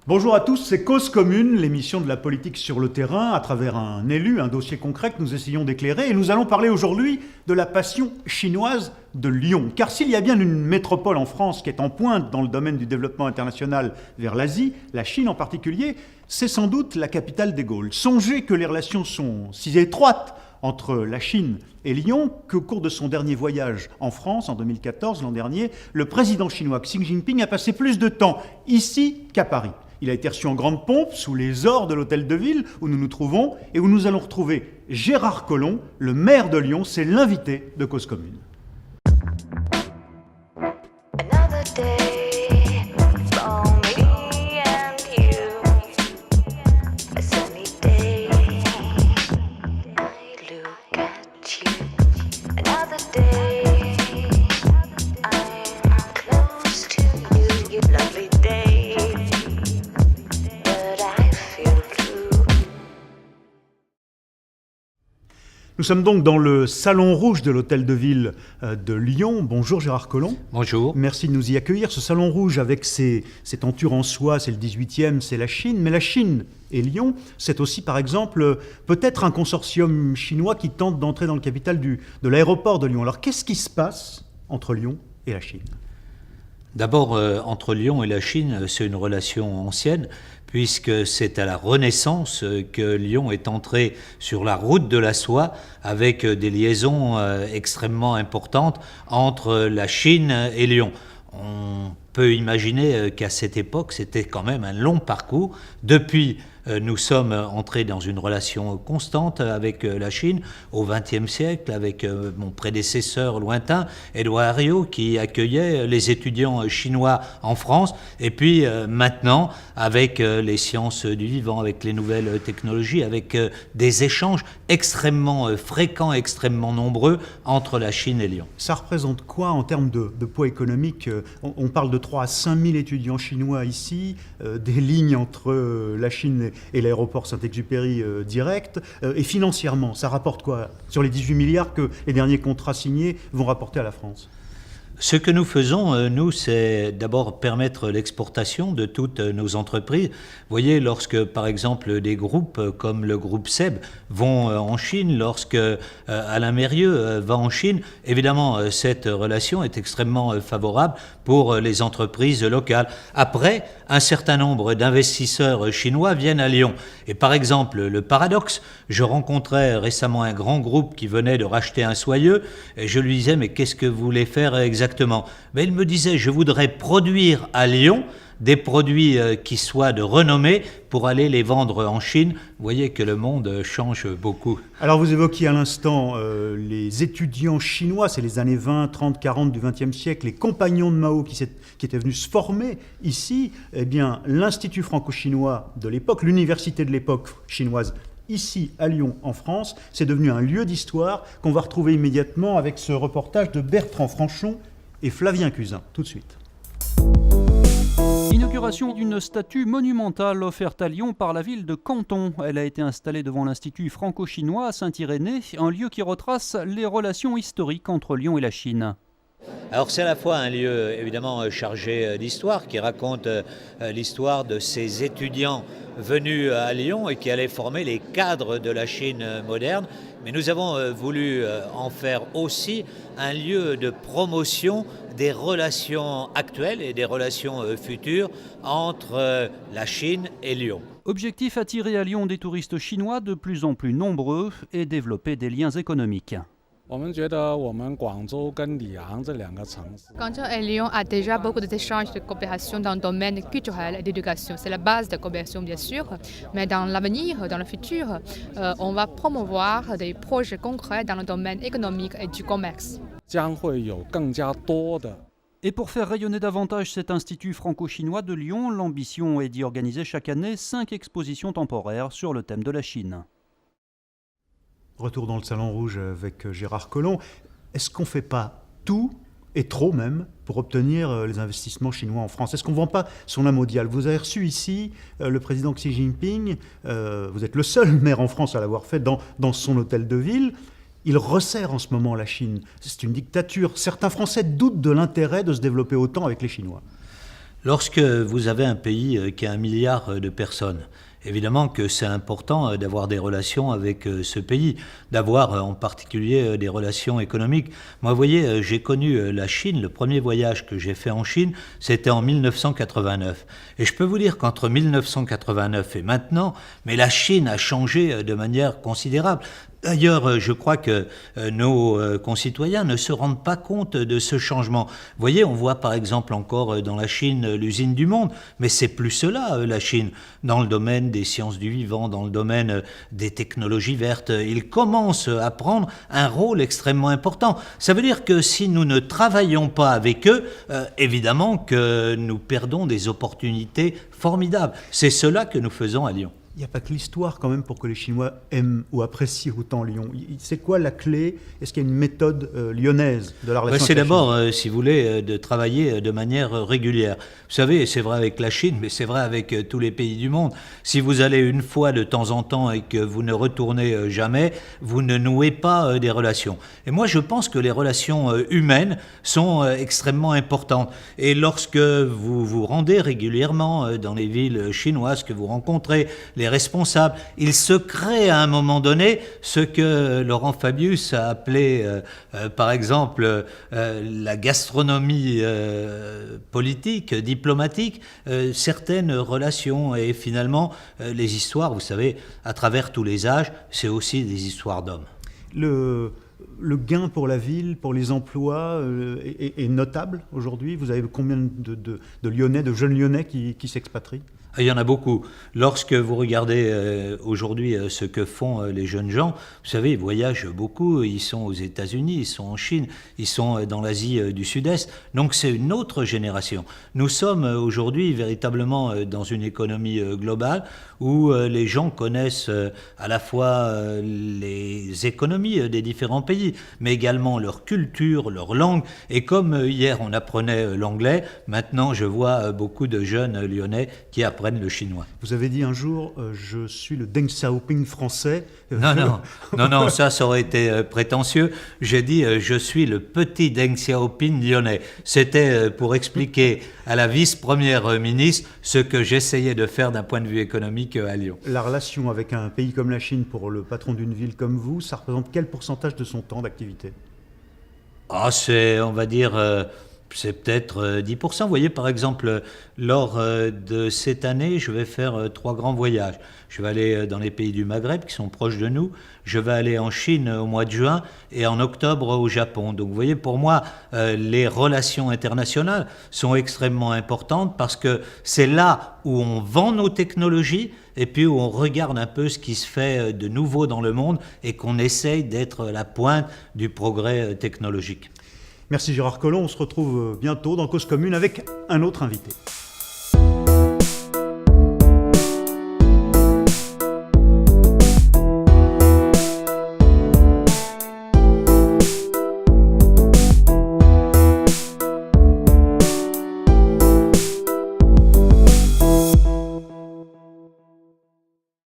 Bonjour à tous, c'est Cause Commune, l'émission de la politique sur le terrain, à travers un élu, un dossier concret que nous essayons d'éclairer. Et nous allons parler aujourd'hui de la passion chinoise de Lyon. Car s'il y a bien une métropole en France qui est en pointe dans le domaine du développement international vers l'Asie, la Chine en particulier, c'est sans doute la capitale des Gaules. Songez que les relations sont si étroites entre la Chine et Lyon qu'au cours de son dernier voyage en France, en 2014, l'an dernier, le président chinois Xi Jinping a passé plus de temps ici qu'à Paris. Il a été reçu en grande pompe sous les ors de l'hôtel de ville où nous nous trouvons et où nous allons retrouver Gérard Collomb, le maire de Lyon. C'est l'invité de Cause Commune. Nous sommes donc dans le salon rouge de l'hôtel de ville de Lyon. Bonjour Gérard Collomb. Bonjour. Merci de nous y accueillir. Ce salon rouge avec ses tentures en soie, c'est le 18e, c'est la Chine. Mais la Chine et Lyon, c'est aussi par exemple peut-être un consortium chinois qui tente d'entrer dans le capital de l'aéroport de Lyon. Alors qu'est-ce qui se passe entre Lyon et la Chine ? D'abord, entre Lyon et la Chine, c'est une relation ancienne, puisque c'est à la Renaissance que Lyon est entré sur la route de la soie avec des liaisons extrêmement importantes entre la Chine et Lyon. On peut imaginer qu'à cette époque, c'était quand même un long parcours. Depuis, nous sommes entrés dans une relation constante avec la Chine au XXe siècle, avec mon prédécesseur lointain, Édouard Herriot, qui accueillait les étudiants chinois en France, et puis maintenant, avec les sciences du vivant, avec les nouvelles technologies, avec des échanges extrêmement fréquents, extrêmement nombreux entre la Chine et Lyon. Ça représente quoi en termes de poids économique ? On parle de 3 à 5 000 étudiants chinois ici, des lignes entre la Chine et l'aéroport Saint-Exupéry direct. Et financièrement, ça rapporte quoi sur les 18 milliards que les derniers contrats signés vont rapporter à la France ? Ce que nous faisons, nous, c'est d'abord permettre l'exportation de toutes nos entreprises. Vous voyez, lorsque, par exemple, des groupes comme le groupe SEB vont en Chine, lorsque Alain Mérieux va en Chine, évidemment, cette relation est extrêmement favorable pour les entreprises locales. Après, un certain nombre d'investisseurs chinois viennent à Lyon. Et par exemple, le paradoxe, je rencontrais récemment un grand groupe qui venait de racheter un soyeux, et je lui disais, mais qu'est-ce que vous voulez faire exactement ? Mais il me disait, je voudrais produire à Lyon des produits qui soient de renommée pour aller les vendre en Chine. Vous voyez que le monde change beaucoup. Alors vous évoquiez à l'instant les étudiants chinois, c'est les années 20, 30, 40 du XXe siècle, les compagnons de Mao qui étaient venus se former ici. Eh bien, l'Institut franco-chinois de l'époque, l'université de l'époque chinoise, ici à Lyon, en France, c'est devenu un lieu d'histoire qu'on va retrouver immédiatement avec ce reportage de Bertrand Franchon et Flavien Cusin. Tout de suite. Inauguration d'une statue monumentale offerte à Lyon par la ville de Canton. Elle a été installée devant l'Institut franco-chinois à Saint-Irénée, un lieu qui retrace les relations historiques entre Lyon et la Chine. Alors c'est à la fois un lieu évidemment chargé d'histoire qui raconte l'histoire de ces étudiants venus à Lyon et qui allaient former les cadres de la Chine moderne, mais nous avons voulu en faire aussi un lieu de promotion des relations actuelles et des relations futures entre la Chine et Lyon. Objectif, attirer à Lyon des touristes chinois de plus en plus nombreux et développer des liens économiques. Guangzhou et Lyon a déjà beaucoup d'échanges de coopération dans le domaine culturel et d'éducation. C'est la base de coopération bien sûr, mais dans l'avenir, dans le futur, on va promouvoir des projets concrets dans le domaine économique et du commerce. Et pour faire rayonner davantage cet institut franco-chinois de Lyon, l'ambition est d'y organiser chaque année 5 expositions temporaires sur le thème de la Chine. Retour dans le Salon Rouge avec Gérard Collomb. Est-ce qu'on ne fait pas tout, et trop même, pour obtenir les investissements chinois en France ? Est-ce qu'on ne vend pas son âme au diable ? Vous avez reçu ici le président Xi Jinping, vous êtes le seul maire en France à l'avoir fait dans son hôtel de ville. Il resserre en ce moment la Chine. C'est une dictature. Certains Français doutent de l'intérêt de se développer autant avec les Chinois. Lorsque vous avez un pays qui a 1 milliard de personnes, évidemment que c'est important d'avoir des relations avec ce pays, d'avoir en particulier des relations économiques. Moi, vous voyez, j'ai connu la Chine, le premier voyage que j'ai fait en Chine, c'était en 1989. Et je peux vous dire qu'entre 1989 et maintenant, mais la Chine a changé de manière considérable. D'ailleurs, je crois que nos concitoyens ne se rendent pas compte de ce changement. Vous voyez, on voit par exemple encore dans la Chine l'usine du monde, mais c'est plus cela, la Chine. Dans le domaine des sciences du vivant, dans le domaine des technologies vertes, ils commencent à prendre un rôle extrêmement important. Ça veut dire que si nous ne travaillons pas avec eux, évidemment que nous perdons des opportunités formidables. C'est cela que nous faisons à Lyon. Il n'y a pas que l'histoire quand même pour que les Chinois aiment ou apprécient autant Lyon. C'est quoi la clé? Est-ce qu'il y a une méthode lyonnaise de la relation avec la Chine? C'est d'abord, si vous voulez, de travailler de manière régulière. Vous savez, c'est vrai avec la Chine, mais c'est vrai avec tous les pays du monde. Si vous allez une fois de temps en temps et que vous ne retournez jamais, vous ne nouez pas des relations. Et moi, je pense que les relations humaines sont extrêmement importantes. Et lorsque vous vous rendez régulièrement dans les villes chinoises, que vous rencontrez les responsables, il se crée à un moment donné ce que Laurent Fabius a appelé, par exemple, la gastronomie politique, diplomatique, certaines relations. Et finalement, les histoires, vous savez, à travers tous les âges, c'est aussi des histoires d'hommes. Le gain pour la ville, pour les emplois, est notable aujourd'hui. Vous avez combien de Lyonnais, de jeunes Lyonnais qui s'expatrient? Il y en a beaucoup. Lorsque vous regardez aujourd'hui ce que font les jeunes gens, vous savez, ils voyagent beaucoup, ils sont aux États-Unis, ils sont en Chine, ils sont dans l'Asie du Sud-Est. Donc c'est une autre génération. Nous sommes aujourd'hui véritablement dans une économie globale où les gens connaissent à la fois les économies des différents pays, mais également leur culture, leur langue. Et comme hier on apprenait l'anglais, maintenant je vois beaucoup de jeunes Lyonnais qui apprennent le chinois. Vous avez dit un jour, je suis le Deng Xiaoping français. Non, ça aurait été prétentieux. J'ai dit, je suis le petit Deng Xiaoping lyonnais. C'était pour expliquer à la vice-première ministre ce que j'essayais de faire d'un point de vue économique à Lyon. La relation avec un pays comme la Chine, pour le patron d'une ville comme vous, ça représente quel pourcentage de son temps d'activité? C'est, on va dire... c'est peut-être 10%. Vous voyez, par exemple, lors de cette année, je vais faire 3 grands voyages. Je vais aller dans les pays du Maghreb qui sont proches de nous. Je vais aller en Chine au mois de juin et en octobre au Japon. Donc, vous voyez, pour moi, les relations internationales sont extrêmement importantes parce que c'est là où on vend nos technologies et puis où on regarde un peu ce qui se fait de nouveau dans le monde et qu'on essaye d'être la pointe du progrès technologique. Merci Gérard Collomb, on se retrouve bientôt dans Cause Commune avec un autre invité.